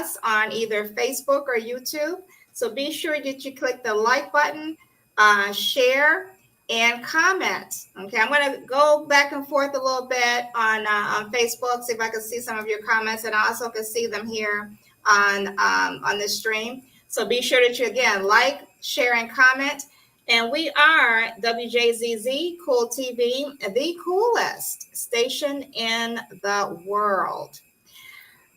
us on either Facebook or YouTube. So be sure that you click the like button, share, and comment. Okay, I'm going to go back and forth a little bit on Facebook, see if I can see some of your comments, and I also can see them here on the stream. So be sure that you again like, share, and comment. And we are WJZZ Cool TV, the coolest station in the world.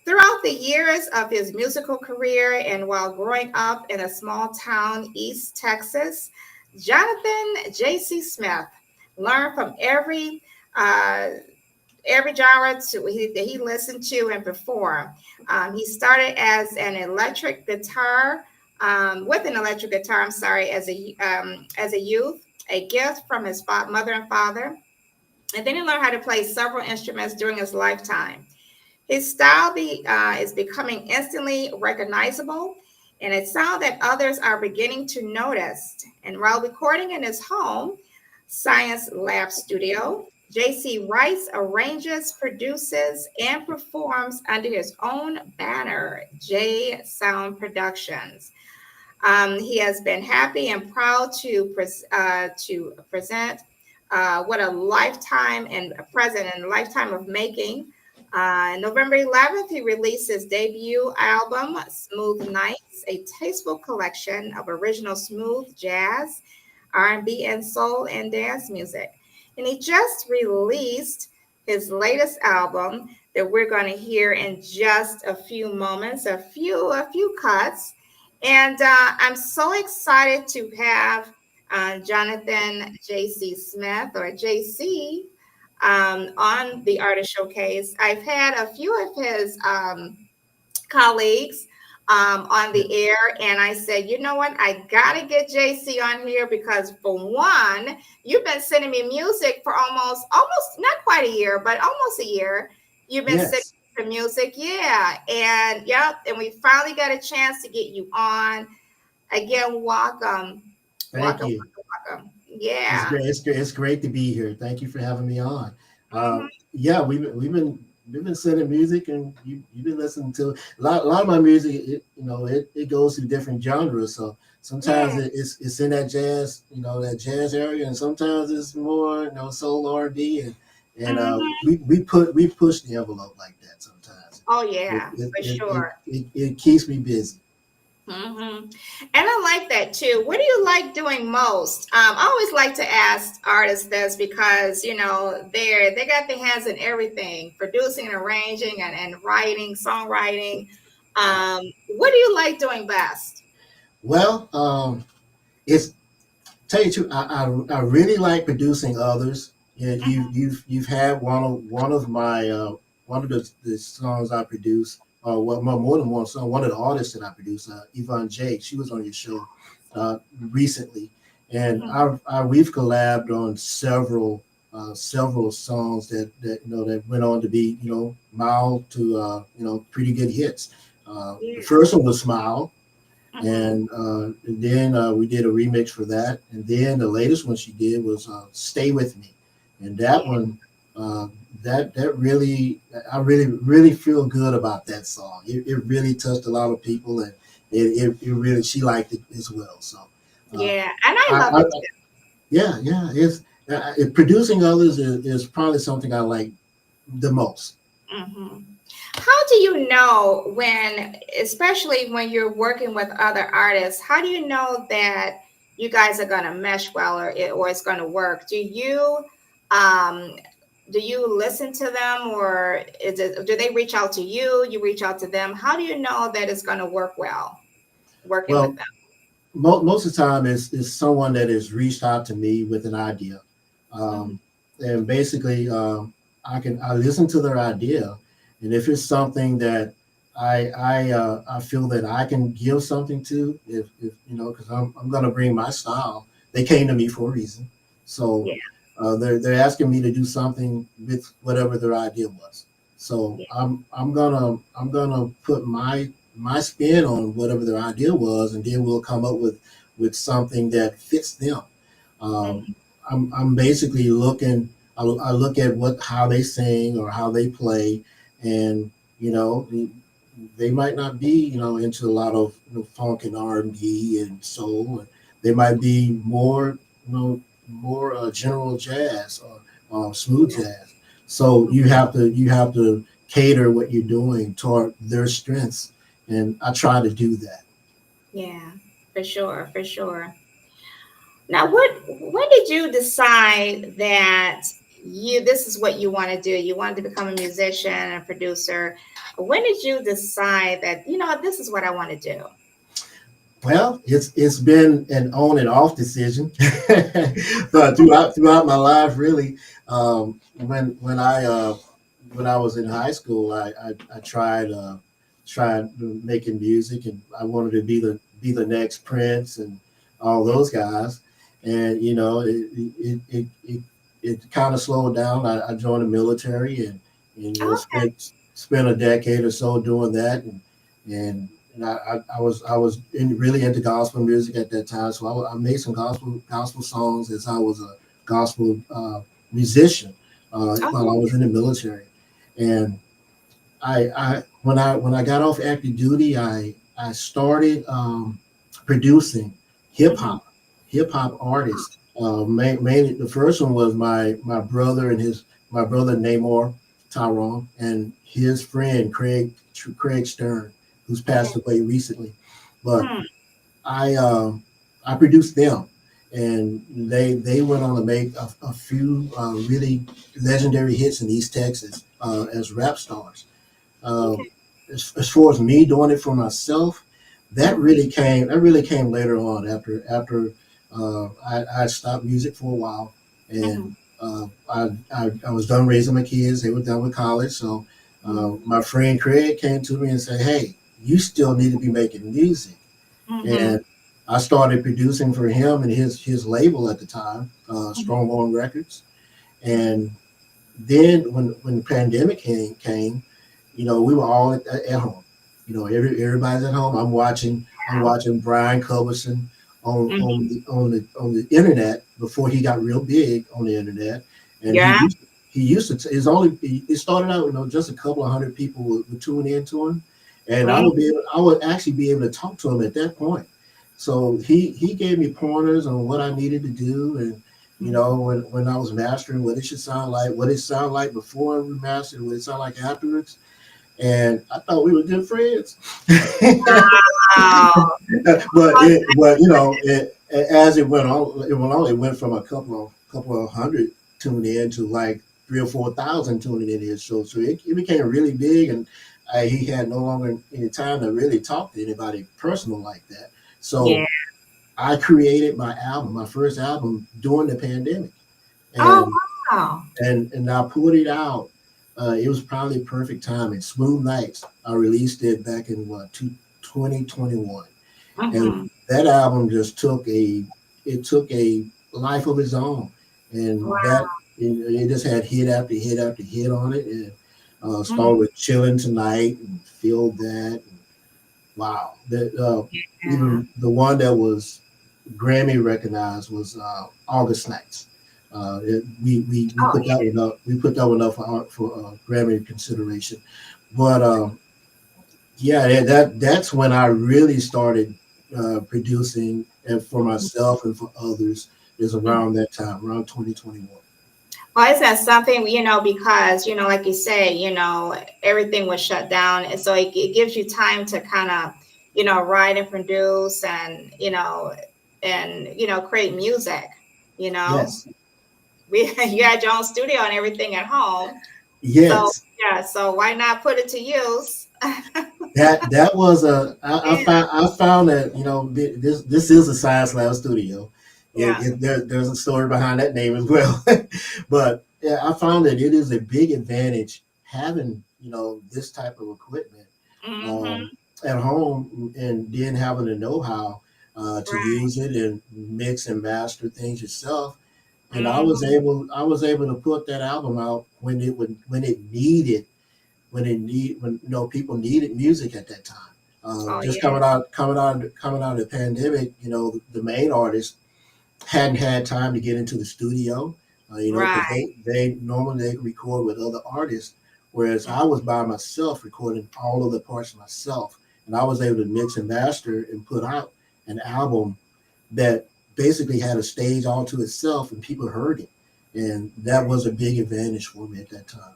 Throughout the years of his musical career and while growing up in a small town, East Texas, Jonathan J.C. Smith learned from every genre that he listened to and performed. He started as an electric guitar, with an electric guitar, I'm sorry, as a youth, a gift from his mother and father. And then he learned how to play several instruments during his lifetime. His style is becoming instantly recognizable, and a sound that others are beginning to notice. And while recording in his home Science Lab studio, JC writes, arranges, produces, and performs under his own banner, J Sound Productions. He has been happy and proud to present what a lifetime and a present and a lifetime of making. November 11th, he released his debut album, Smooth Nights, a tasteful collection of original smooth jazz, R&B, and soul and dance music. And he just released his latest album that we're going to hear in just a few moments, a few cuts. And I'm so excited to have Jonathan J.C. Smith, or J.C., on the Artist Showcase. I've had a few of his colleagues on the air, and I said, you know what, I gotta get JC on here because, for one, you've been sending me music for almost not quite a year, but almost a year. You've been sending me music, yeah, and we finally got a chance to get you on again. Welcome. Thank you. Welcome. Yeah, it's great to be here. Thank you for having me on. Yeah, we've been sending music, and you've been listening to a lot of my music. It goes through different genres. So sometimes it's in that jazz, that jazz area, and sometimes it's more, soul, R&B, and we push the envelope like that sometimes. Oh yeah, for sure. It keeps me busy. And I like that too. What do you like doing most? I always like to ask artists this because they got their hands in everything, producing and arranging and writing, songwriting. What do you like doing best? Well, it's tell you true. I really like producing others. Yeah, you've had one of my one of the songs I produced. Well, more than one song. One of the artists that I produced, Yvonne J. She was on your show recently, and we've collabed on several songs that went on to be mild to pretty good hits. The first one was Smile. And then we did a remix for that, and then the latest one she did was "Stay with Me," and that one, that really, I really feel good about that song. It really touched a lot of people, and it really, she liked it as well. So and I love it too. Yeah, producing others is probably something I like the most. How do you know especially when you're working with other artists, how do you know that you guys are going to mesh well, or it's going to work? Do you listen to them, or do they reach out to you? You reach out to them? How do you know that it's going to work well working with them? Most of the time is someone that has reached out to me with an idea, and basically I listen to their idea. And if it's something that I feel that I can give something to, if because I'm going to bring my style. They came to me for a reason, so they're asking me to do something with whatever their idea was. So I'm gonna put my spin on whatever their idea was, and then we'll come up with something that fits them. I'm basically looking. I look at how they sing or how they play, and they might not be, into a lot of funk and R&B and soul. And they might be more, more general jazz or smooth jazz. So you have to cater what you're doing toward their strengths, and I try to do that. Yeah, for sure, for sure. Now, when did you decide that this is what you want to do? You wanted to become a musician and a producer. When did you decide that, this is what I want to do? Well, it's been an on and off decision, but throughout my life, really. When I was in high school, I tried making music, and I wanted to be the next Prince and all those guys, and it kind of slowed down. I joined the military, and Okay. spent a decade or so doing that, and I was really into gospel music at that time, so I made some gospel songs as I was a gospel musician while I Oh. was in the military. And when I got off active duty, I started producing hip Mm-hmm. hop hip hop artists. Mainly, the first one was my brother and my brother Namor Tyrone and his friend Craig Stern, who's Okay. passed away recently. But Hmm. I I produced them, and they went on to make a few really legendary hits in East Texas as rap stars. Okay. As far as me doing it for myself, that Mm-hmm. really came later on after I stopped music for a while, Mm-hmm. and I was done raising my kids. They were done with college, so my friend Craig came to me and said, "Hey, you still need to be making music." Mm-hmm. And I started producing for him and his label at the time, Strongborn Records. And then when the pandemic came, we were all at home. Everybody's at home. I'm watching Brian Culberson on Mm-hmm. on the internet before he got real big on the internet, and he Yeah. used he used to. It's only it started out, just a couple of hundred people would tune into him, and Mm-hmm. I would actually be able to talk to him at that point. So he gave me pointers on what I needed to do, and when I was mastering, what it should sound like, what it sounded like before we mastered, what it sounded like afterwards, and I thought we were good friends. Wow. But as it went from a couple of hundred tuning in to like 3 or 4 thousand tuning in his show. So it became really big, and he had no longer any time to really talk to anybody personal like that. Yeah. So I created my first album during the pandemic, Oh, and wow. and I put it out. It was probably perfect timing. Smooth Nights. I released it back in 2021, Mm-hmm. and that album just took a life of its own, and Wow. it just had hit after hit after hit on it, and Mm-hmm. started with Chilling Tonight and Feel That. And wow, Yeah. even the one that was Grammy recognized was August Nights. We Oh, put that one up. We put that one up for Grammy consideration. But yeah, that's when I really started producing and for yeah. myself and for others. Is Mhm. around that time, around 2021. Well, is that something, because, like you say, everything was shut down. And so it gives you time to kind of, write and produce and, create music, you know. Yes, You had your own studio and everything at home. So, yes. yeah, so why not put it to use? That was Yeah. I found that this is a science lab studio. Yeah. There's a story behind that name as well, but yeah, I found that it is a big advantage having this type of equipment Mm-hmm. um, at home, and then having the know-how to Right. use it and mix and master things yourself. And I was Mm-hmm. able I was able to put that album out when people needed music at that time. Oh, Just yeah. coming out of the pandemic, the main artists hadn't had time to get into the studio, because Right. they normally they record with other artists. whereas I was by myself recording all of the parts myself, and I was able to mix and master and put out an album that basically had a stage all to itself, and people heard it, and that was a big advantage for me at that time.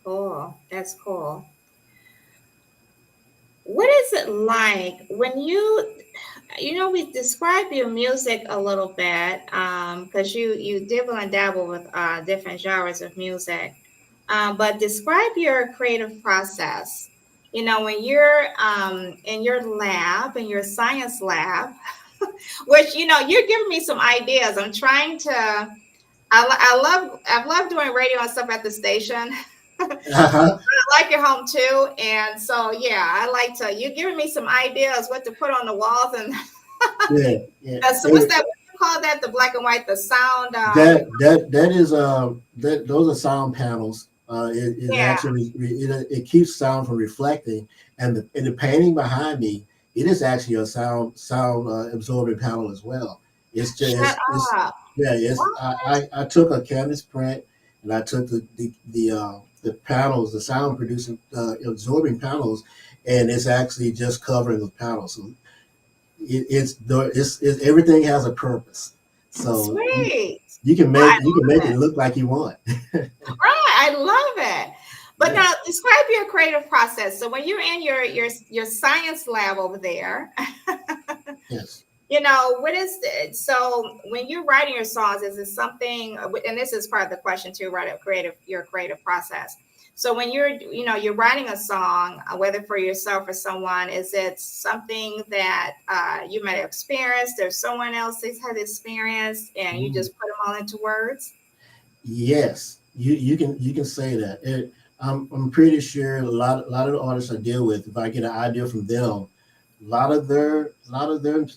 Cool. That's cool. What is it like when we describe your music a little bit, because you dibble and dabble with different genres of music, but describe your creative process. When you're in your lab, in your science lab, which you're giving me some ideas. I'm trying to. I've loved doing radio and stuff at the station. Uh-huh. I like your home too, and so yeah, I like to. You're giving me some ideas what to put on the walls, and Yeah, yeah. so what's that? What do you call that? The black and white, the sound. That is that those are sound panels. It Yeah, actually it keeps sound from reflecting, and the painting behind me, it is actually a sound absorbing panel as well. It's shut just it's up. yeah it's What? I took a canvas print, and I took the panels, the sound producing absorbing panels, and it's actually just covering the panels. So it's everything has a purpose. So Sweet. I you can make love it it. look like you want. Right, I love it. But Yeah. now describe your creative process. So when you're in your science lab over there, Yes. what is it? So when you're writing your songs, is it something, and this is part of the question too, right? Of your creative process. So when you're writing a song, whether for yourself or someone, is it something that you might have experienced or someone else has had experienced and you Mm. just put them all into words? Yes. You can say that. I'm pretty sure a lot of the artists I deal with, if I get an idea from them, a lot of their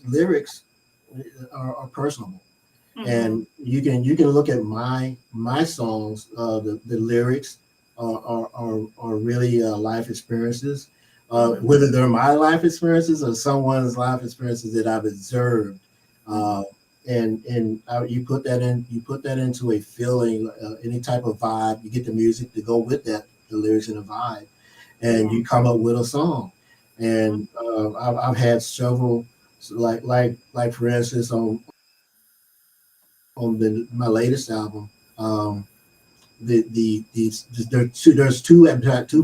lyrics are personable. Mm-hmm. And you can look at my songs. The lyrics are really life experiences, Mm-hmm. whether they're my life experiences or someone's life experiences that I've observed. Uh, you put that into a feeling, any type of vibe. You get the music to go with that, the lyrics and the vibe, and Yeah. you come up with a song. And I've had several, like for instance on my latest album. Um, these there's two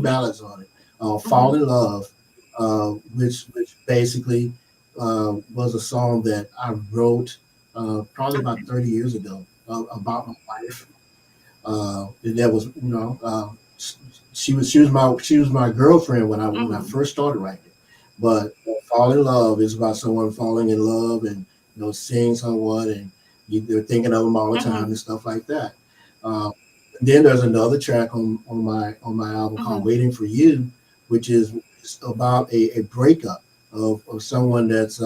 ballads on it. Mm-hmm. "Fall in Love," which basically was a song that I wrote probably about 30 years ago about my wife. That was she was my girlfriend when I Mm-hmm. first started writing it. But "Fall in Love" is about someone falling in love and seeing someone, and they're thinking of them all the time Mm-hmm. and stuff like that. Uh, then there's another track on my album called Mm-hmm. "Waiting for You," which is about a breakup of someone that's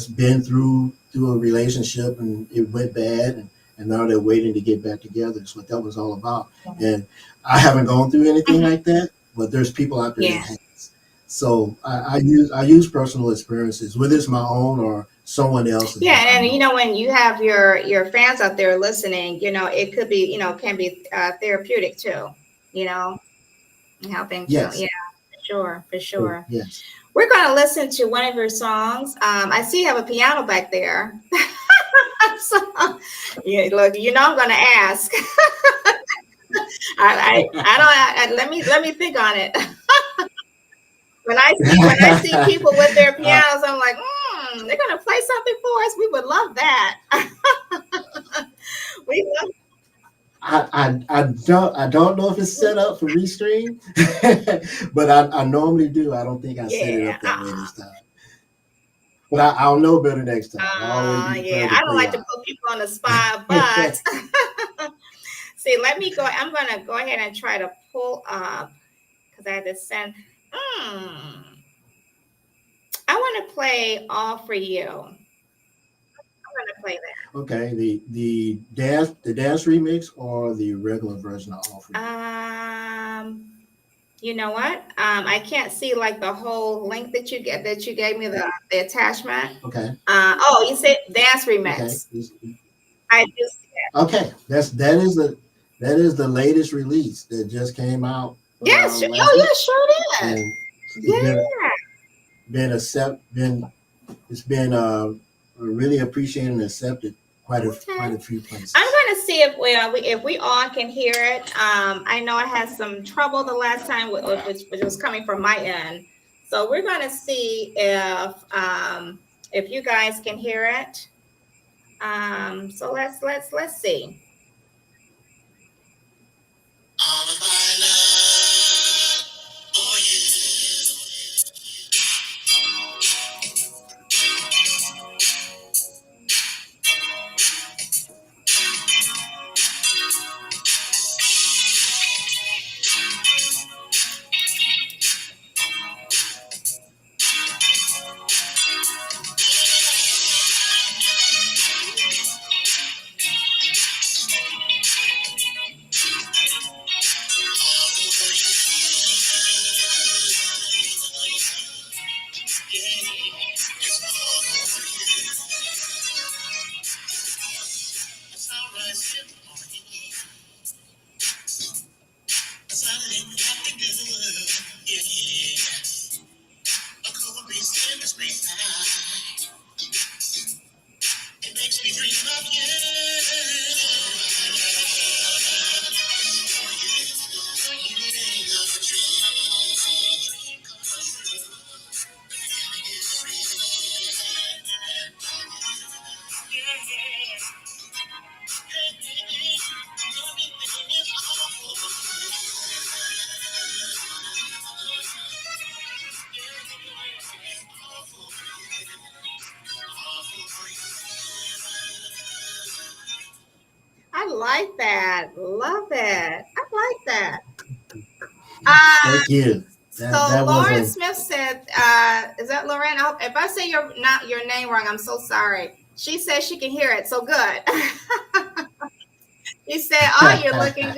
been through a relationship and it went bad, and now they're waiting to get back together. That's what that was all about. And I haven't gone through anything Mm-hmm. like that, but there's people out there that Yeah. has. So I use personal experiences, whether it's my own or someone else's Yeah, that I and know. when you have your fans out there listening, it could be, can be therapeutic too, you know, and helping to, yeah, Yes. for sure, for Oh, sure. yes. We're going to listen to one of your songs. I see you have a piano back there. So, yeah, look, I'm going to ask. I don't. Let me think on it. When I see people with their I, pianos, I'm like, they're going to play something for us. We would love that. We love. I don't know if it's set up for Restream, but I normally do. I don't think I set it Yeah. up that way this time. But I'll know better next time. I always be Yeah. prepared to I don't play like to live. put people on the spot, but see, let me go. I'm gonna go ahead and try to pull up because I had to send. I want to play "All for You." I'm gonna play Okay, the dance remix or the regular version of All for You. that. You know what? I can't see like the whole link that you gave me the attachment. Okay, Oh, you said dance okay, remix. I just okay. That is the that is the latest release that just came out Yes. last Oh, week, yeah, sure did. and it's Yeah. it's been really appreciated and accepted quite Okay. a few I'm places. going to see if if we all can hear it. I know I had some trouble the last time, which was coming from my end. So we're going to see if you guys can hear it. So let's see. All of my love for It makes me dream of I like that. Love it. I like that. Uh, Thank you. so That was Lauren a Smith said, is that Lauren? If I say your name wrong, I'm so sorry. She says she can hear it. So good. She said, "Oh, you're looking good.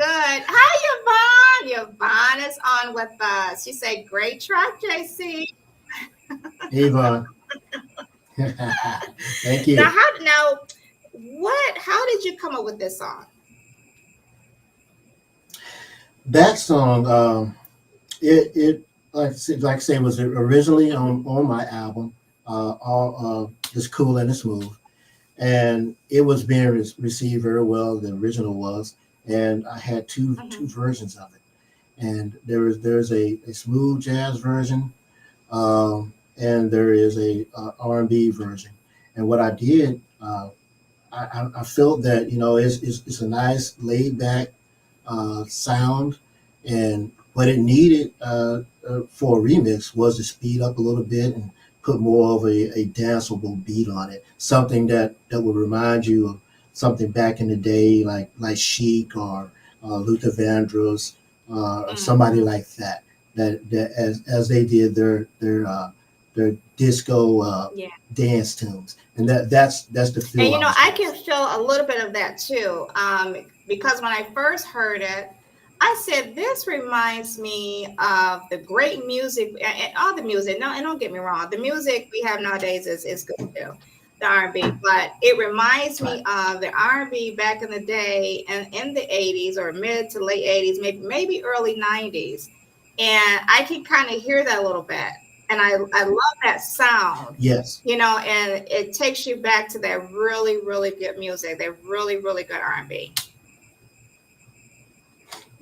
Hi, Yvonne. Yvonne is on with us." She said, "Great track, JC." Avon. Thank Now, you. how did you come up with this song? That song, it like I say, was originally Mm-hmm, on my album, all just cool and smooth, and it was being received very well. The original was, and I had two mm-hmm, versions of it, and there's a smooth jazz version, and there is a R&B version. And what I did, I felt that it's a nice laid back sound, and what it needed for a remix was to speed up a little bit and put more of a danceable beat on it, something that would remind you of something back in the day, like Chic or Luther Vandross, or somebody mm-hmm. like that. That as they did their disco Yeah. dance tunes, and that's the And feel I was I going can for. feel a little bit of that too. Because when I first heard it, I said, "This reminds me of the great music and all the music." No, and don't get me wrong, the music we have nowadays is good too, the R&B. But it reminds Right. me of the R&B back in the day, and in the '80s or mid to late '80s, maybe early '90s, and I can kind of hear that a little bit, and I love that sound, Yes. and it takes you back to that really, really good music, that really, really good R&B.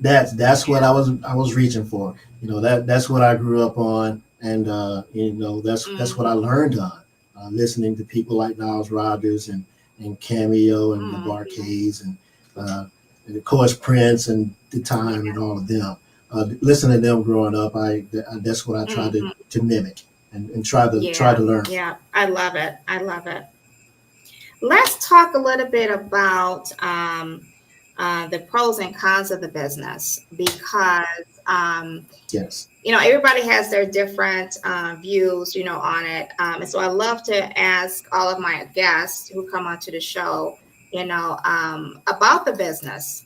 That's what Yeah. I was reaching for. That's what I grew up on, and that's what I Mm-hmm. learned on, listening to people like Niles Rodgers and Cameo and the Mm-hmm. Barcades and of course Prince and the Time and all of them. Listening to them growing up, that's what I tried Mm-hmm. to mimic and try Yeah. to learn from. Yeah. I love it. I love it. Let's talk a little bit about the pros and cons of the business because Yes. everybody has their different views, on it. And so I love to ask all of my guests who come onto the show, about the business,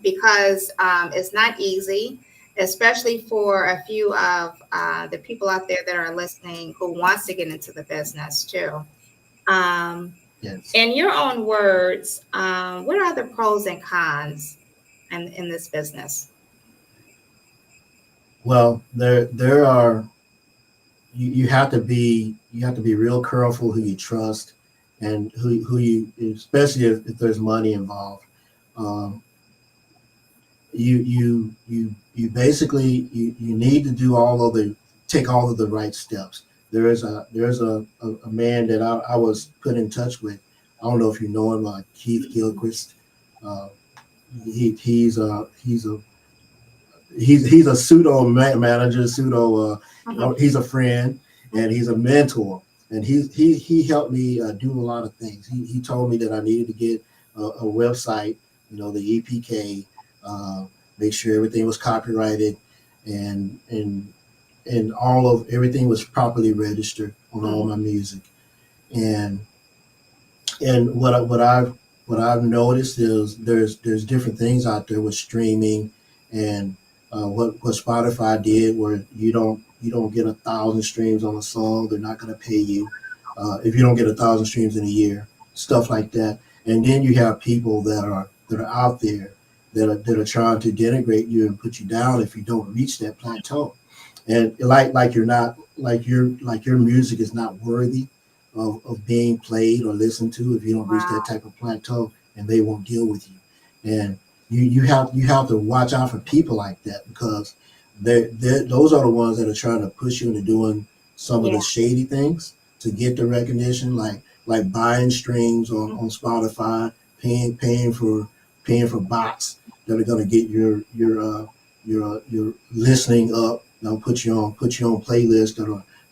because it's not easy, especially for a few of the people out there that are listening who wants to get into the business too. Um, Yes. in your own words, what are the pros and cons? in this business? Well, there are you have to be real careful who you trust and who you, especially if there's money involved. Um, you basically you need to do all of the take all of the right steps. There's a man that I was put in touch with. I don't know if you know him, Keith Gilchrist. Uh, he's a he's a pseudo manager, pseudo. He's a friend and he's a mentor, and he helped me do a lot of things. He told me that I needed to get a website, the EPK, uh, make sure everything was copyrighted, and and and all of everything was properly registered on all my music, and and what I've noticed is there's different things out there with streaming, and what Spotify did, where you don't get 1,000 streams on a song, they're not going to pay you if you don't get 1,000 streams in a year, stuff like that. And then you have people that are out there that are trying to denigrate you and put you down if you don't reach that plateau, and like you're not like your music is not worthy of being played or listened to if you don't reach that Wow. type of plateau, and they won't deal with you. And you have to watch out for people like that, because those are the ones that are trying to push you into doing some of Yeah. the shady things to get the recognition, like buying streams on Spotify, paying for bots that are going to get your listening up. Put you on playlists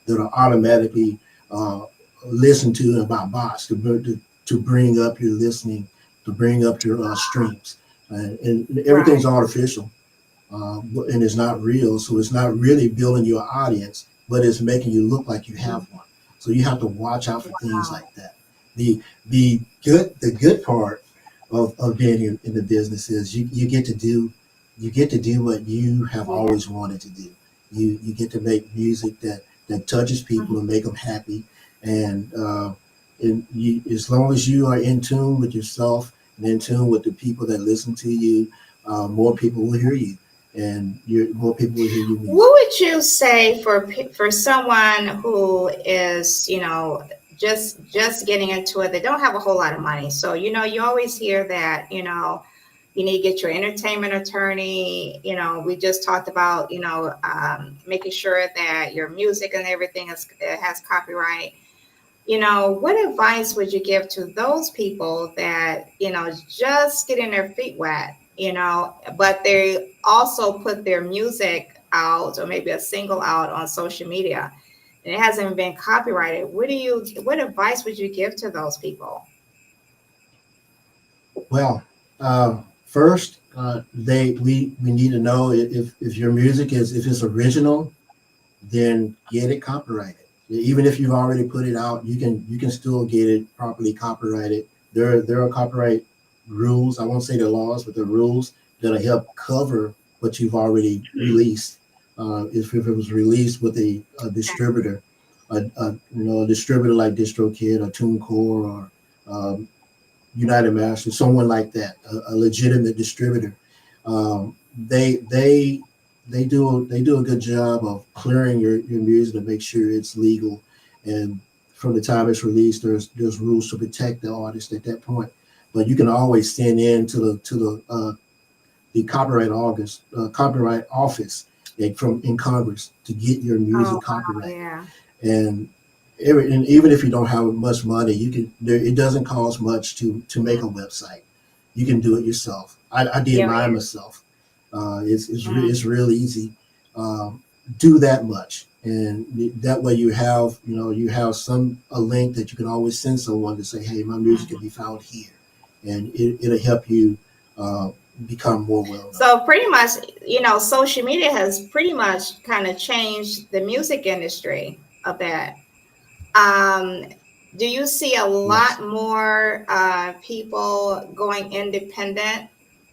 that are automatically uh, listened to about bots to bring up your listening, to bring up your streams, and everything's Right. artificial, and it's not real. So it's not really building your audience, but it's making you look like you have one. So you have to watch out for things Wow. like that. The good part of being in the business is you get to do what you have Yeah. always wanted to do. You get to make music that touches people and make them happy, and as long as you are in tune with yourself and in tune with the people that listen to you, more people will hear you, and more people will hear your What music. would you say for someone who is, just getting into it? They don't have a whole lot of money. So, you always hear that, you need to get your entertainment attorney. We just talked about, making sure that your music and everything has copyright. What advice would you give to those people that, just getting their feet wet, but they also put their music out or maybe a single out on social media and it hasn't been copyrighted? What advice would you give to those people? Well, first, we need to know if your music is if it's original, then get it copyrighted. Even if you've already put it out, you can still get it properly copyrighted. There are copyright rules. I won't say the laws, but the rules that'll help cover what you've already released. If it was released with a distributor, a distributor like DistroKid or TuneCore or United Masters, someone like that, a legitimate distributor. They do a good job of clearing your music to make sure it's legal, and from the time it's released, there's rules to protect the artist at that point. But you can always send in the copyright office from in Congress to get your Oh, music wow. copyrighted, Yeah. and and even if you don't have much money, you can. It doesn't cost much to make a website. You can do it yourself. I did Yeah. mine myself. Mm. It's real easy. Do that much, and that way you have some a link that you can always send someone to say, hey, my music can be found here, and it'll help you uh, become more well known. So pretty much, social media has pretty much kind of changed the music industry a bit. Um, do you see a Yes. lot more people going independent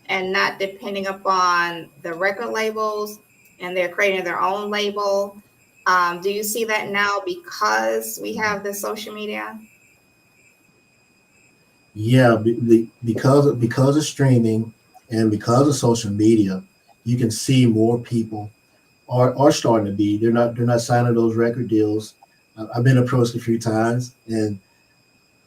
and not depending upon the record labels and they're creating their own label? Do you see that now because we have the social media? Yeah, because of streaming And because of social media, you can see more people are starting to be. They're not signing those record deals. I've been approached a few times, and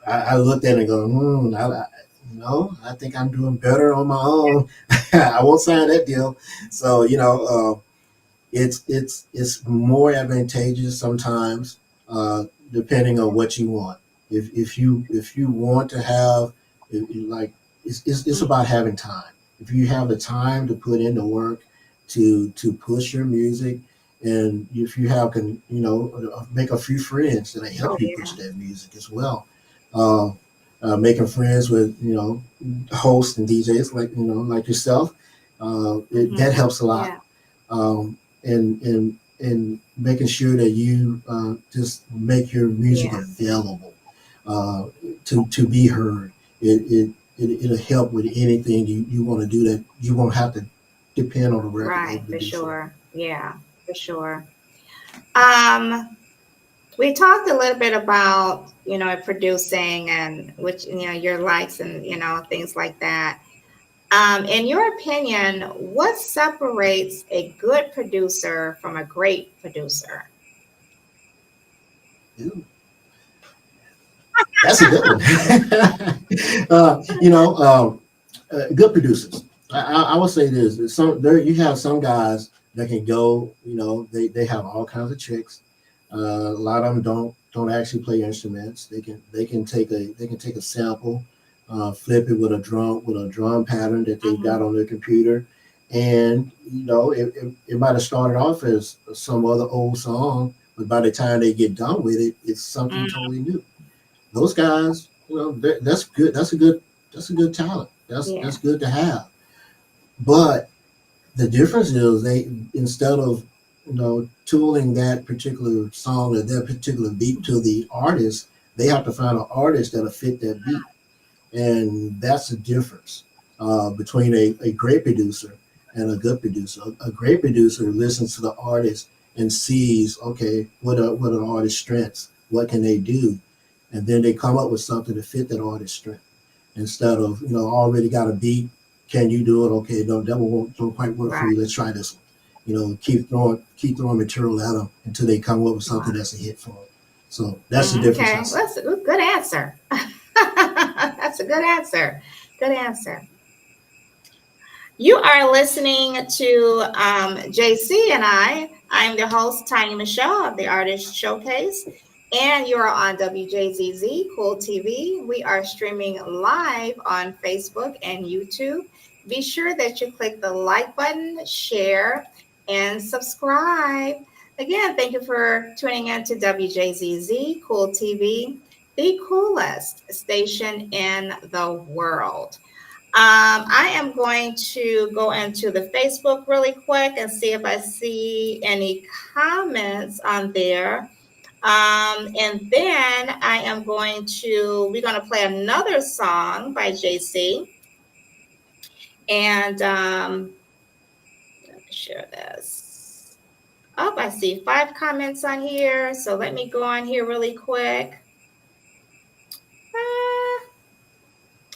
I looked at it and go, I think I'm doing better on my own. I won't sign that deal. So it's more advantageous sometimes, depending on what you want. If you want to have, like, it's Mm, about having time. If you have the time to put in the work to push your music, and if you have can make a few friends that oh help you push yeah. that music as well. Uh, Making friends with hosts and DJs like yourself, that Hmm. helps a lot. Yeah. And making sure that you just make your music Yeah. available, uh, to be heard. It'll help with anything you want to do, that you won't have to depend on a record Right. label to For do so. sure. Yeah. For sure. Um, we talked a little bit about producing and which your likes and things like that. In your opinion, what separates a good producer from a great producer? Ooh, that's a good one. Good producers. I would say this: some there you have some guys that can go. They have all kinds of tricks. A lot of them don't actually play instruments. They can take a sample, flip it with a drum pattern that they've got Hmm. on their computer, and it might have started off as some other old song, but by the time they get done with it, it's something totally new. Those guys, that's good. That's a good talent. That's Yeah. good to have. But the difference is, they, instead of tooling that particular song or that particular beat to the artist, they have to find an artist that'll fit that beat. And that's the difference, between a great producer and a good producer. A great producer listens to the artist and sees, okay, what are the artist's strengths, what can they do, and then they come up with something to fit that artist's strength, instead of already got a beat. Can you do it? Okay, no, that one won't don't quite work for Right. you. Let's try this one. Keep throwing material at them until they come up with something Right. that's a hit for them. So that's the difference I Okay. see. That's a good answer. That's a good answer. Good answer. You are listening to JC and I. I'm the host, Tanya Michelle of the Artist Showcase, and you are on WJZZ Cool TV. We are streaming live on Facebook and YouTube. Be sure that you click the like button, share, and subscribe. Again, thank you for tuning in to WJZZ Cool TV, the coolest station in the world. I am going to go into the Facebook really quick and see if I see any comments on there. And then we're going to play another song by JC. And let me share this. Oh, I see 5 comments on here. So let me go on here really quick. Ah,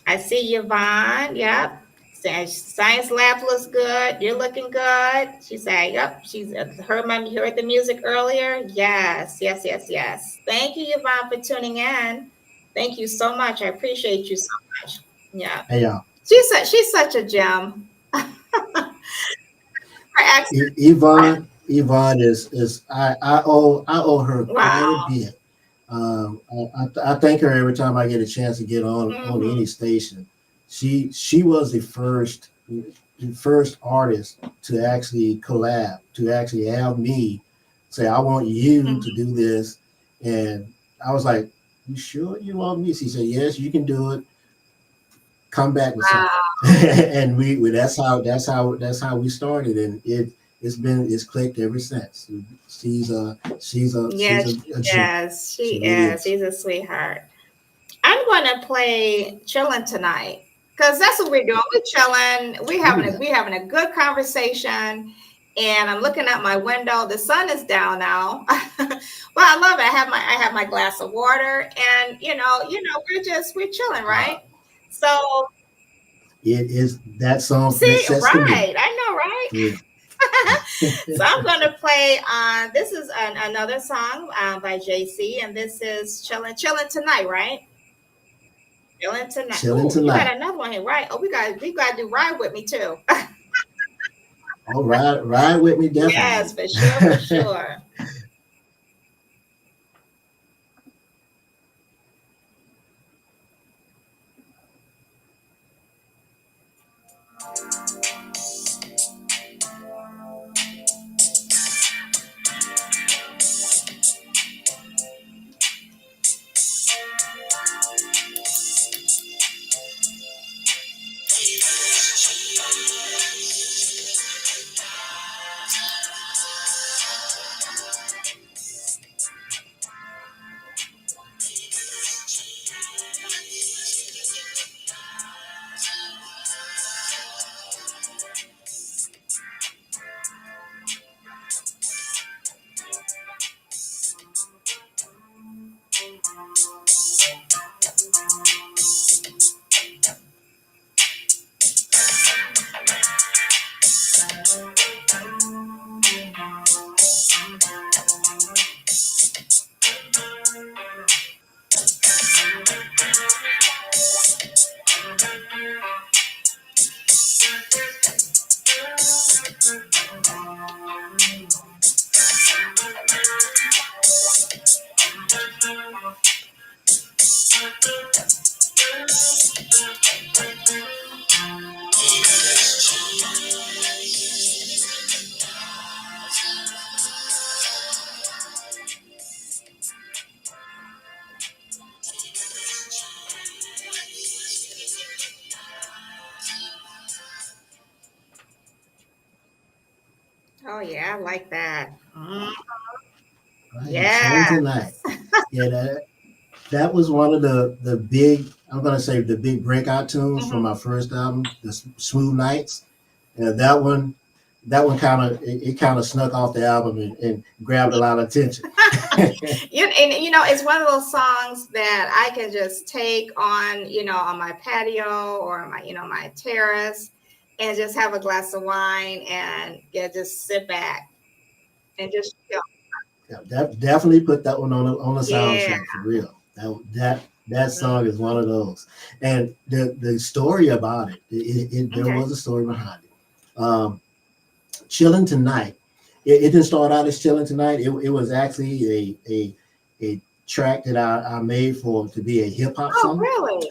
I see Yvonne. Yep. Says science lab looks good. You're looking good. She said, "Yep." She's heard the music earlier. Yes, yes, yes, yes. Thank you, Yvonne, for tuning in. Thank you so much. I appreciate you so much. Yeah, Hey, y'all. she's such a gem. Her accent. Yvonne is I owe her quite a Wow. bit. I thank her every time I get a chance to get on any Mm-hmm. station. She was the first artist to actually collab, to actually have me say, I want you to Mm-hmm. do this. And I was like, you sure you want me? She said, yes, you can do it. Come back with something. Wow. And we that's how we started, and it's clicked ever since. She's Yes, a gem. she She really is. is. She's a sweetheart. I'm going to play "Chillin' Tonight" because that's what we're doing. We're chilling. We're Ooh, having a yeah. we're having a good conversation, and I'm looking out my window. The sun is down now, but I love it. I have my glass of water, and we're chilling, Uh, right? So it is that song that See, sets the mood right. I know, right? for real. So I'm going to play this is another song by JC, and this is Chillin' Tonight, right? Chillin' Tonight. Chilling Oh, you got tonight. another one here, right? Oh, we got to do Ride With Me too. All right, ride with me Yes, definitely. for sure, for sure. Oh yeah, I like that. Right, chilling Yes. tonight. Yeah, that was one of the big. I'm gonna say the big breakout tunes from Hmm. my first album, the Smooth Nights. That one kind of it kind of snuck off the album and grabbed a lot of attention. It's one of those songs that I can just take on, on my patio or my terrace, and just have a glass of wine and just sit back and just chill. Yeah, definitely put that one on the Yeah. soundtrack for real. That song is one Hmm. of those. And the story about there Okay. was a story behind it. Chilling Tonight. It didn't start out as Chilling Tonight. It was actually a track that I made for to be a hip hop Oh, song. really?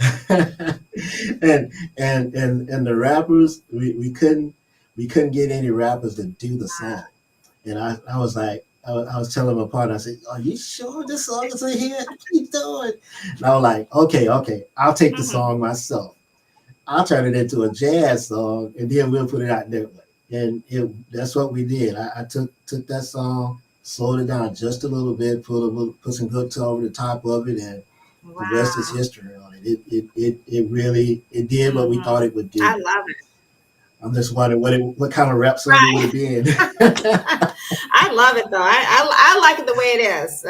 And the rappers we couldn't get any rappers to do the song. And I was like, I was telling my partner, I said, "Are you sure this song is a hit? What are you doing?" And I was like, "Okay, I'll take the Hmm. song myself. I'll turn it into a jazz song, and then we'll put it out that way." And that's what we did. I took that song, slowed it down just a little bit, put some guitar over the top of it, and the rest is Wow. history on it. It really it did what we thought Hmm. it would I do. love it. I'm just wondering what kind of rap song it would Right. have been. I love it though. I like it the way it is.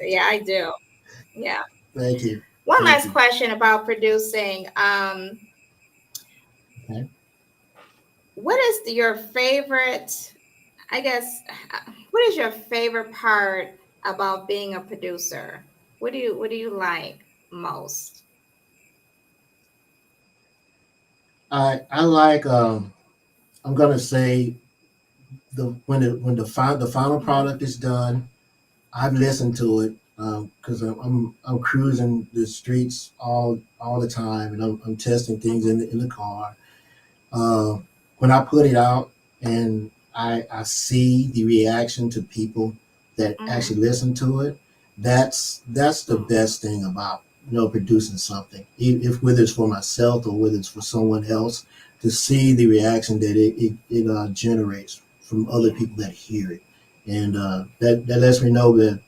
Yeah, I do. Yeah. Thank you. One Thank last you. question about producing. Okay. What is your favorite? I guess. What is your favorite part about being a producer? What do you like most? I like I'm gonna say when the final Hmm. product is done, I've listened to it because I'm cruising the streets all the time and I'm testing things Hmm. in the car. Uh, when I put it out and I see the reaction to people that Hmm. actually listen to it, that's the Hmm. best thing about producing something. If whether it's for myself or whether it's for someone else, to see the reaction that it generates from other Yeah. people that hear it, and that lets me know that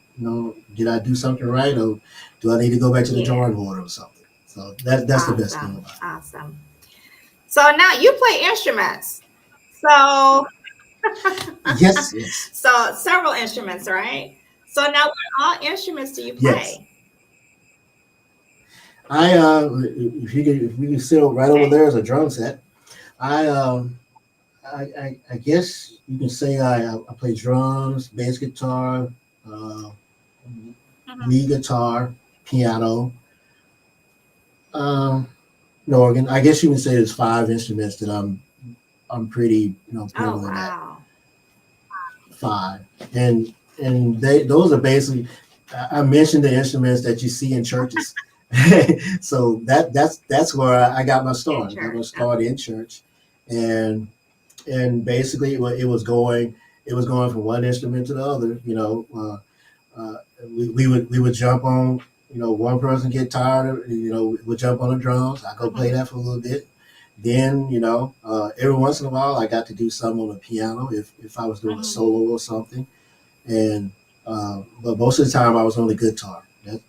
did I do something right or do I need to go back to the Yeah. drawing board or something. So that's the best thing Awesome. about it. Awesome. So now you play instruments. So Yes, yes. so several instruments, right? So now what all instruments do you Yes. play? I if we can sit right over Okay. there as a drum set. I I guess you can say I play drums, bass guitar, uh, Mhm. lead guitar, piano, um, an organ. I guess you can say there's five instruments that I'm pretty Oh, prevalent at. wow. Five, and they those are basically. I mentioned the instruments that you see in churches. So that's where I got my In start. I got my church. start in church, and basically it was going from one instrument to the other. Uh, we would jump on. One person get tired of. Would jump on the drums. I go play Mhm. that for a little bit. Then every once in a while I got to do some on the piano if I was doing a Mhm. solo or something. And but most of the time I was on the guitar.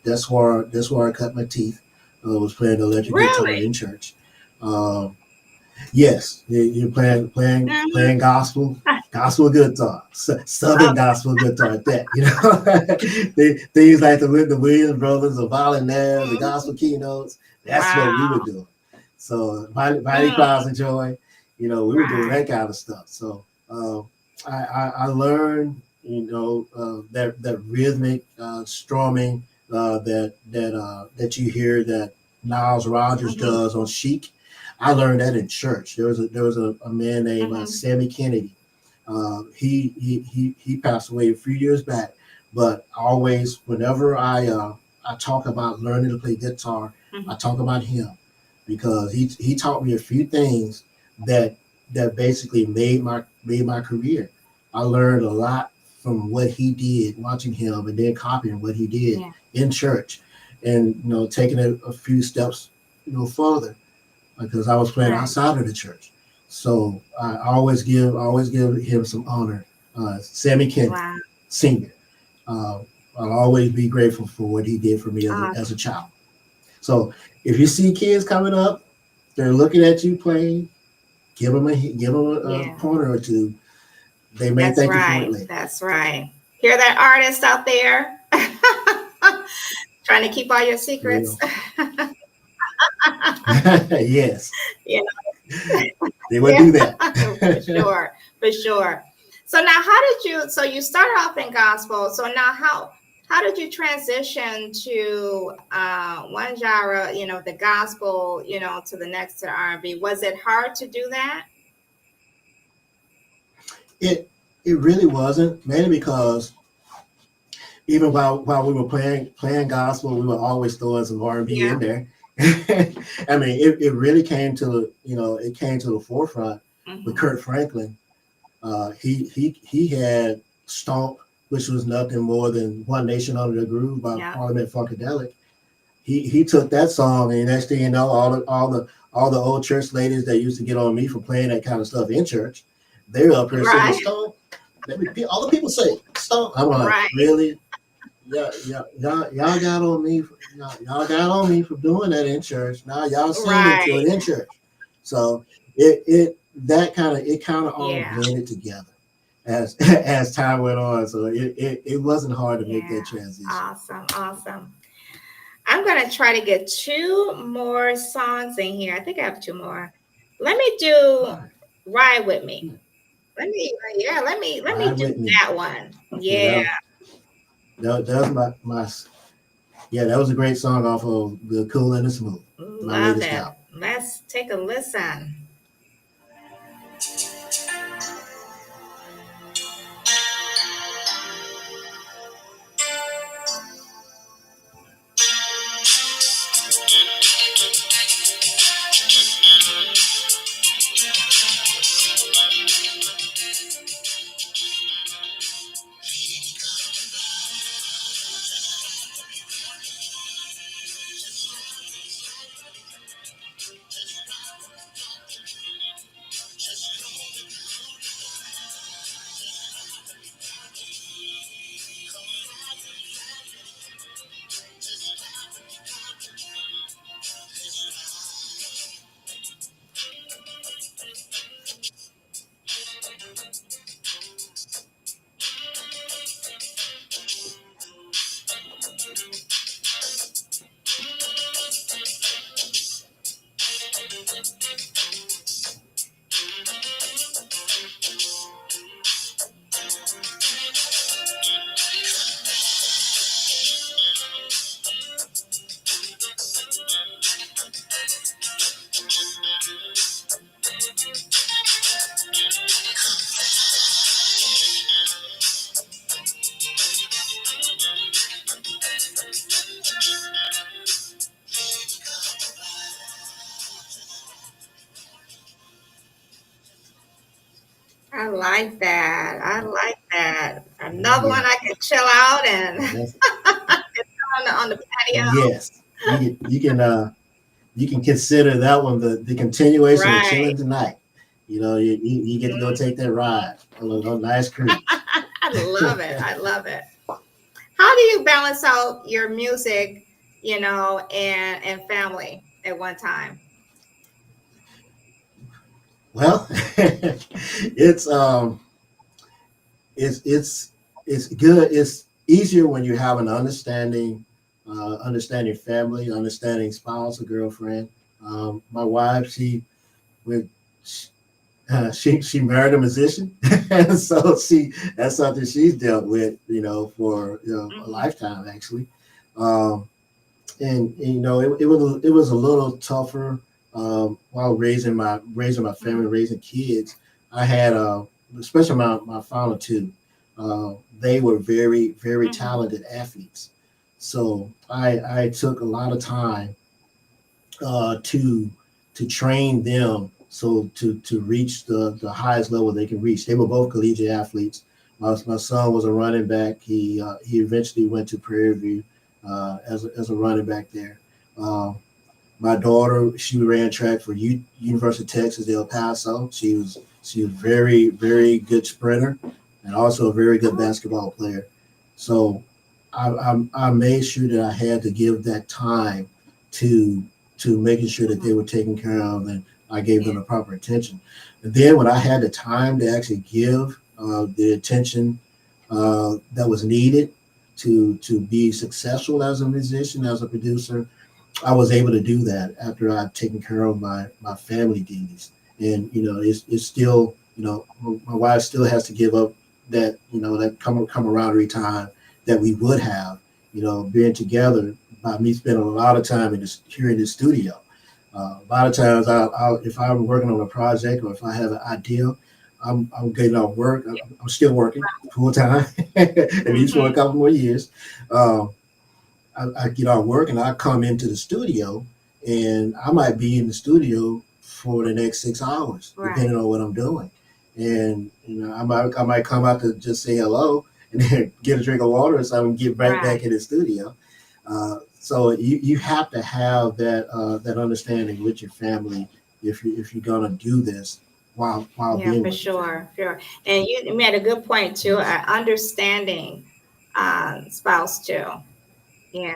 That's where I cut my teeth. Was playing the electric guitar Really? in church. Um, Yes, you're playing Mhm. gospel guitar, southern Okay. gospel guitar at that. Things like the Williams brothers, the violinaires, the Mhm. gospel keynotes. That's what we were Wow. doing. So mighty Mm. cries of joy. We were doing Right. that kind of stuff. So I learned that rhythmic strumming that you hear that Niles Rodgers Mhm. does on Chic. I learned that in church. There was a man named Mhm. Sammy Kennedy. He passed away a few years back, but always whenever I talk about learning to play guitar, I Mhm. talk about him because he taught me a few things that basically made my career. I learned a lot from what he did, watching him, and then copying what he did Yeah. in church, and taking it a few steps further because I was playing Right. outside of the church. So I always give him some honor. Sammy Kennedy, Wow. senior. Uh, I'll always be grateful for what he did for me as a child. Awesome. So if you see kids coming up, they're looking at you playing. Give them a Yeah. pointer or two. They may That's thank you for it right. later. That's right. Hear that, artist out there? Trying to keep all your secrets. Real. Yes, Yeah. they would Yeah. do that. For sure. For sure. So now so you started off in gospel. So now how did you transition to one genre, the gospel, to the next to R&B? Was it hard to do that? It really wasn't, mainly because even while we were playing gospel, we were always throwing some R&B Yeah. in there. I mean, it really came to the forefront with Hmm. Kurt Franklin. He had Stomp, which was nothing more than One Nation Under the Groove by Yeah. Parliament Funkadelic. He took that song, and next thing you know, all the old church ladies that used to get on me for playing that kind of stuff in church, they're up here singing Right. Stomp. All the people say Stomp. I'm like, Right. really? Y'all got on me. Y'all got on me for doing that in church. Now y'all singing to Right. it in church. So it kind of all Yeah. blended together as as time went on. So it wasn't hard to make that Yeah. transition. Awesome. Awesome. I'm gonna try to get two more songs in here. I think I have two more. Let me All do right, "Ride with Me." Yeah, let me ride do with me. that one. Yeah, Yeah, that was my yeah. That was a great song off of the Cool and the Smooth, my love latest it. album. Let's take a listen. I like that. I like that. Another one Yeah, I can chill out and that's on the patio. yes. You can consider that one the continuation of Right. chilling tonight. You get to go take that ride on a nice cruise. I love it. I love it. How do you balance out your music, and family at one time? Well, it's it's it's it's good. It's easier when you have an understanding family, understanding spouse or girlfriend. My wife, with she married a musician, and so that's something she's dealt with, for a Hmm. lifetime actually. Um, and it was a little tougher while raising my family, raising kids. I had especially my final two. They were very very Hmm. talented athletes, so I took a lot of time to train them so to reach the highest level they can reach. They were both collegiate athletes. My son was a running back. He eventually went to Prairie View as a running back there. Um, my daughter, she ran track for University of Texas El Paso. She was very very good sprinter and also a very good Oh, basketball player. So I made sure that I had to give that time to making sure that they mhm. were taken care of, and I gave them the proper attention. And then when I had the time to actually give the attention that was needed to be successful as a musician, as a producer, I was able to do that after I'd taken care of my family duties. And it's still, my wife still has to give up that camaraderie time that we would have, being together by me spending a lot of time here in the studio. A lot of times, if I'm working on a project or if I have an idea, I'm getting off work. I'm still working full time, at least for a Mhm. couple more years. Um, I get off work and I come into the studio, and I might be in the studio for the next 6 hours, Right. depending on what I'm doing. And I might come out to just say hello and then get a drink of water or something, and get right Right. back in the studio. So you have to have that understanding with your family if you're gonna do this while Yeah, being for with your family. sure. Sure. And you made a good point too, Yes. understanding spouse too. Yeah.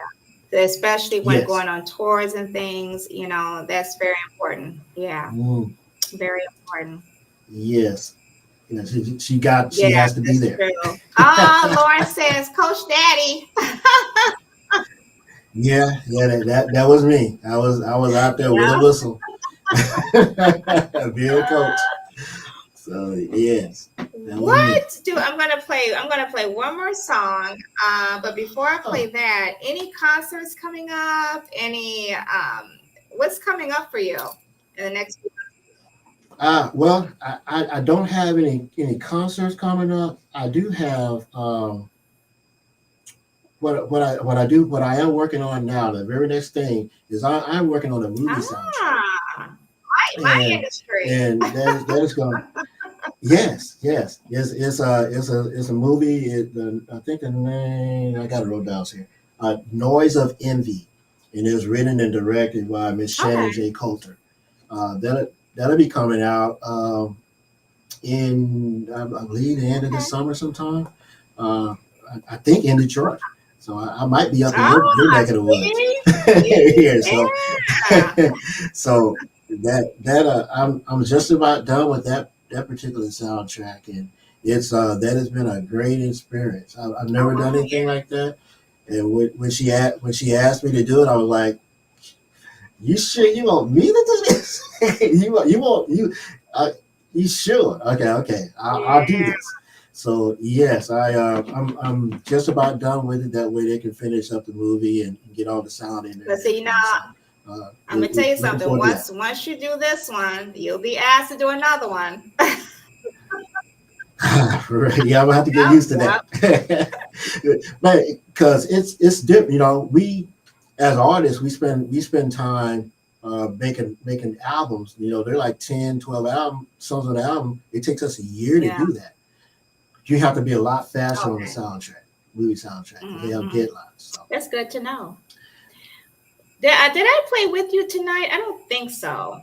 Especially when Yes. going on tours and things, that's very important. Yeah, Mm, very important. yes. Yes. She Yeah, has to be that's there. true. Oh, Lauren says, Coach Daddy. Yeah, that was me. I was out there with a Yeah. whistle, being a coach. So yes, that was me. I'm gonna play one more song. But before I play Oh, that, any concerts coming up? What's coming up for you in the next few well, I don't have any concerts coming up. I do have what I am working on now. The very next thing is I'm working on a movie months? soundtrack, My and industry. that is going. Yes, yes. It's a movie. I think the name I got it wrote down here. Noise of Envy, and it was written and directed by Miss Okay. Shannon J. Coulter. That'll be coming out in I believe the end of this Okay. summer sometime. Uh, I think in Detroit. So I might be up in your Ah, neck of the woods see, see, here. So yeah. so I'm just about done with that particular soundtrack, and it's that has been a great experience. I've Oh never done wow, anything like that, and when she asked me to do it, I was like, "You sure you want me to do this? Uh, you sure? Okay, I'll do yeah. this." So yes, I'm just about done with it. That way they can finish up the movie and get all the sound in there But and see, everything. So I'm gonna tell you looking something. forward to that. Once you do this one, you'll be asked to do another one. Right. Yeah, I'm gonna have to get Yep, used to yep. that. But because it's different, we as artists we spend time. making albums. They're like 10, 12 songs on the album. It takes us a year to Yeah. do that. You have to be a lot faster on the Okay. movie soundtrack, because they have Mm-hmm. deadlines. So That's good to know. Did I play with you tonight? I don't think so.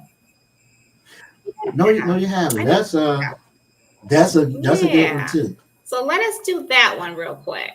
no, Yeah. you haven't. I don't. That's a good one Yeah. too. So let us do that one real quick.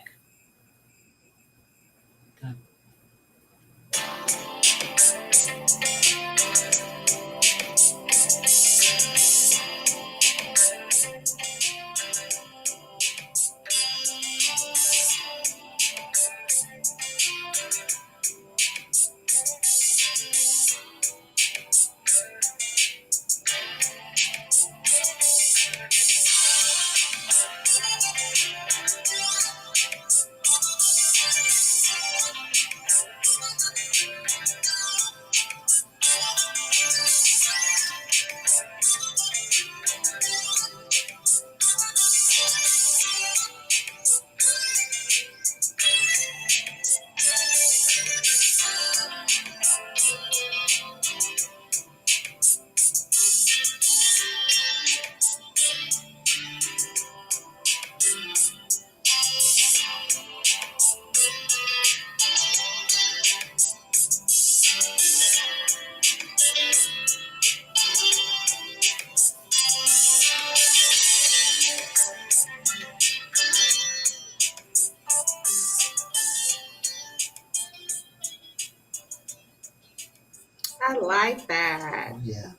I like that. Oh yeah,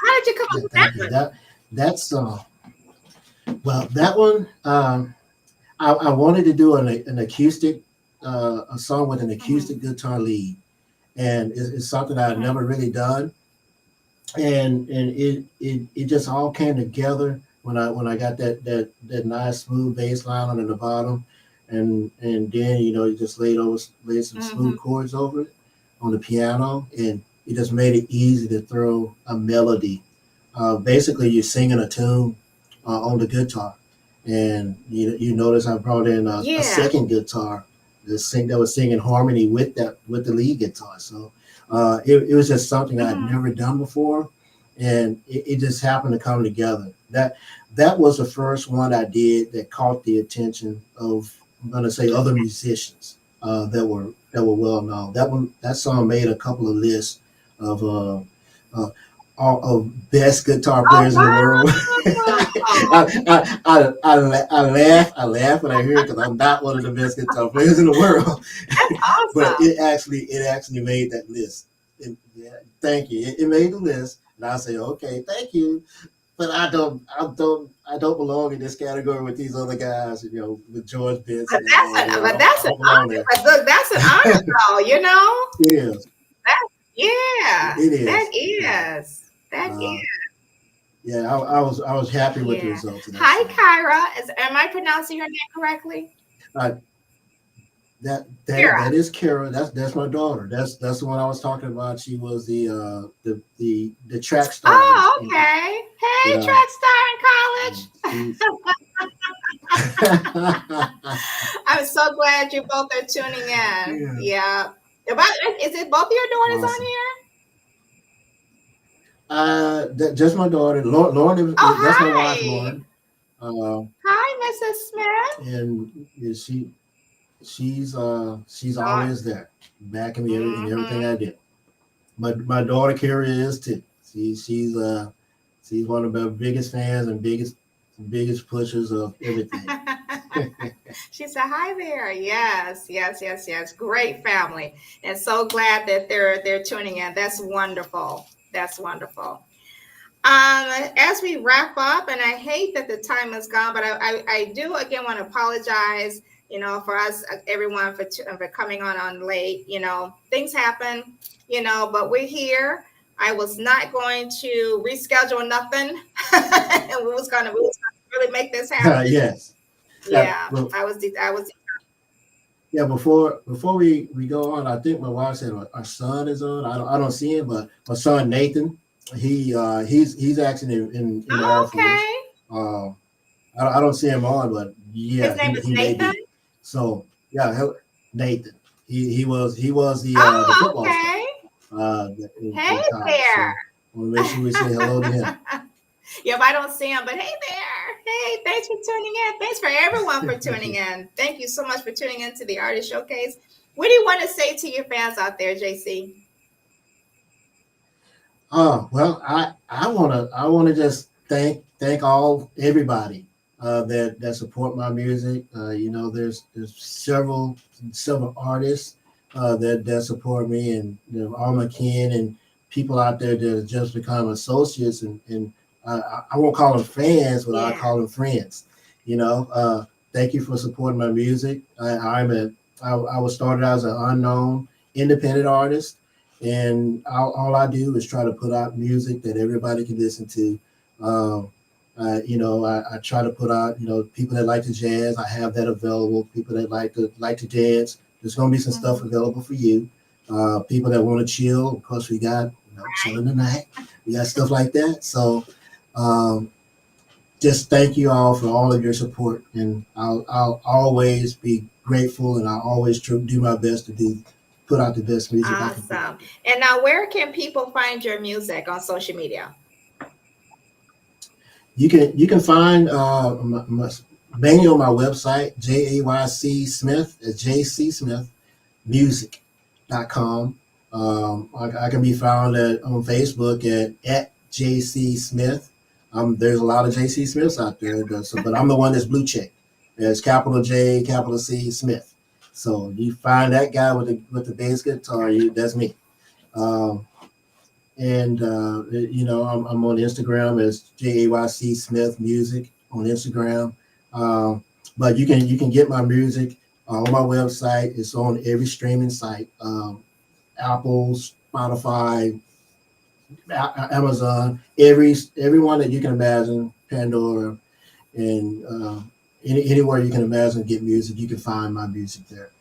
How did you come up yeah. with that Thank you. one? That's well, that one. I wanted to do an acoustic, a song with an Mm-hmm. acoustic guitar lead, and it's something I've Mm-hmm. never really done. And it just all came together when I got that nice smooth bass line on the bottom, and then you just laid some Mm-hmm. smooth chords over it on the piano, and it just made it easy to throw a melody. Basically, you're singing a tune on the guitar, and you notice I brought in a Yeah. second guitar that was singing harmony with the lead guitar. So it was just something I'd Mm-hmm. never done before, and it just happened to come together. That was the first one I did that caught the attention of, I'm going to say, other musicians that were well known. That song made a couple of lists of uh, of best guitar Oh players in the world. wow. I laugh when I hear it, because I'm not one of the best guitar players in the world. That's But awesome. it actually made that list. Yeah, thank you. It made the list, and I say, okay, thank you. But I don't belong in this category with these other guys. With George Benson and all them. But that's I an don't belong honor. there. But look, that's an honor though, you know? It is. That yeah, It that is. Yeah. is. That Uh, is. yeah. I was happy with the Yeah. results of that Hi song. Kyra. Am I pronouncing your name correctly? Uh, that Kyra. is Kara. That's my daughter. That's the one I was talking about. She was the track star Oh, in college. okay. Hey, Yeah. track And star in she's college. I'm so glad you both are tuning in. yeah, Yeah. Is it both of your daughters on awesome. here? Just my daughter. Lauren Oh, that's my wife, hi. Lauren. Uh, Hi, Mrs. Smith. and yeah, she's Oh, always there, backing me in everything I mm-hmm. do. My daughter Kara is too. She's one of my biggest fans and biggest pushers of everything. She said, "Hi there." Yes, yes, yes, yes. Great family, and so glad that they're tuning in. That's wonderful. That's wonderful. As we wrap up, and I hate that the time is gone, but I do again want to apologize. For us, everyone, for coming on late. Things happen. But we're here. I was not going to reschedule nothing, and we was gonna really make this happen. Yes. Yeah, Well, I was. yeah. Before we go on, I think my wife said our son is on. I don't see him, but my son Nathan, he's actually in the Air Oh, Force. okay. Uh, I don't see him on, but His yeah, name is he may Nathan. be. So yeah, Nathan. He was the Oh, football star. okay. Hey in college. there. So I want to make sure we say hello to him. Yep, I don't see him, but hey there. Hey, thanks for tuning in. Thanks for everyone for tuning in. Thank you so much for tuning in to the Artist Showcase. What do you want to say to your fans out there, JC? Oh well, I wanna just thank all everybody that support my music. There's several artists that support me, and all my kin and people out there that have just become associates, and I won't call them fans, but I Yeah. call them friends. You know, thank you for supporting my music. I was started as an unknown independent artist, and all I do is try to put out music that everybody can listen to. Um, I try to put out, people that like to jazz. I have that available. People that like to dance. There's going to be some stuff Mhm. available for you. People that want to chill. Of course, we got chilling tonight. We got stuff like that. So, um, just thank you all for all of your support, and I'll always be grateful, and I'll always do my best to put out the best music I can put out Awesome. there. And now, where can people find your music on social media? You can find mainly on my website, Smith at jcsmithmusic.com. I can be found on Facebook at JC Smith. There's a lot of JC Smiths out there, but I'm the one that's blue check. There's capital J, capital C, Smith. So you find that guy with the bass guitar, that's me. Um, and I'm on Instagram as JAYC Smith Music on Instagram. Um, but you can get my music on my website. It's on every streaming site: Apple, Spotify, Amazon, everyone that you can imagine, Pandora, and anywhere you can imagine get music, you can find my music there.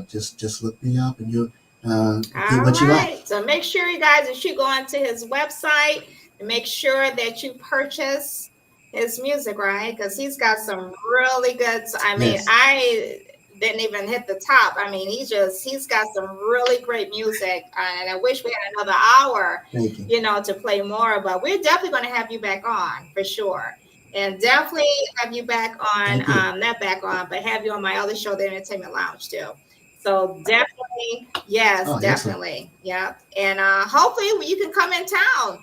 Just look me up, and you'll get All what you like. right. So make sure you guys, if you go onto his website, and make sure that you purchase his music, right? Because he's got some really good. I mean, Yes, I didn't even hit the top. I mean, he's got some really great music, and I wish we had another hour, thank you, to play more. But we're definitely going to have you back on for sure. And definitely have you back on, thank you. not back on, but have you on my other show, the Entertainment Lounge, too. So definitely, yes, Oh, excellent. definitely, yeah. And hopefully you can come in town,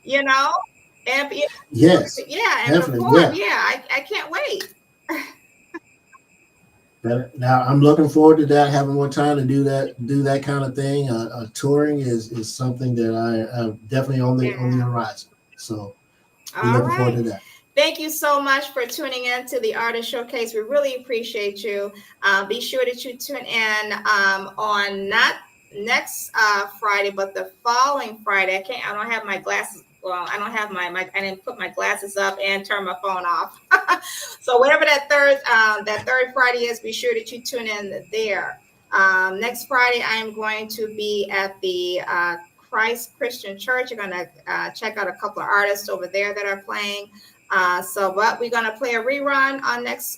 you know, and Yes, yeah, and definitely. perform. Yeah. Yeah, I can't wait. But now I'm looking forward to that. Having more time to do that kind of thing. Touring is something that I'm definitely on the Yeah. horizon. So be All looking forward right. to that. Thank you so much for tuning in to the Artist Showcase. We really appreciate you. Be sure that you tune in on not next Friday, but the following Friday. I don't have my glasses. Well, I don't have I didn't put my glasses up and turn my phone off. So whatever that third Friday is, be sure that you tune in there. Next Friday, I am going to be at the Christ Christian Church. You're going to check out a couple of artists over there that are playing. But we're gonna play a rerun on next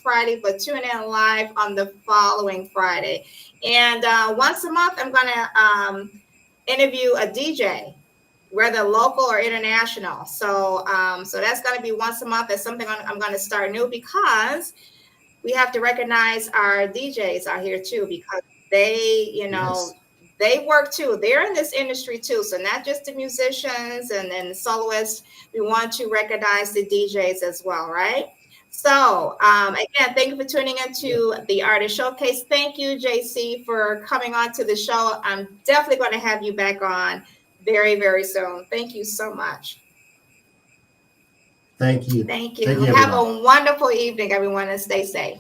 Friday, but tune in live on the following Friday. And once a month, I'm gonna interview a DJ, whether local or international. So that's gonna be once a month. That's something I'm gonna start new because we have to recognize our DJs out here too, because they, Yes. they work too. They're in this industry too. So not just the musicians and the soloists. We want to recognize the DJs as well, right? So again, thank you for tuning Yeah. into the Artist Showcase. Thank you, JC, for coming on to the show. I'm definitely going to have you back on very, very soon. Thank you so much. Thank you. Thank Thank you. you, Have everybody. a wonderful evening, everyone, and stay safe.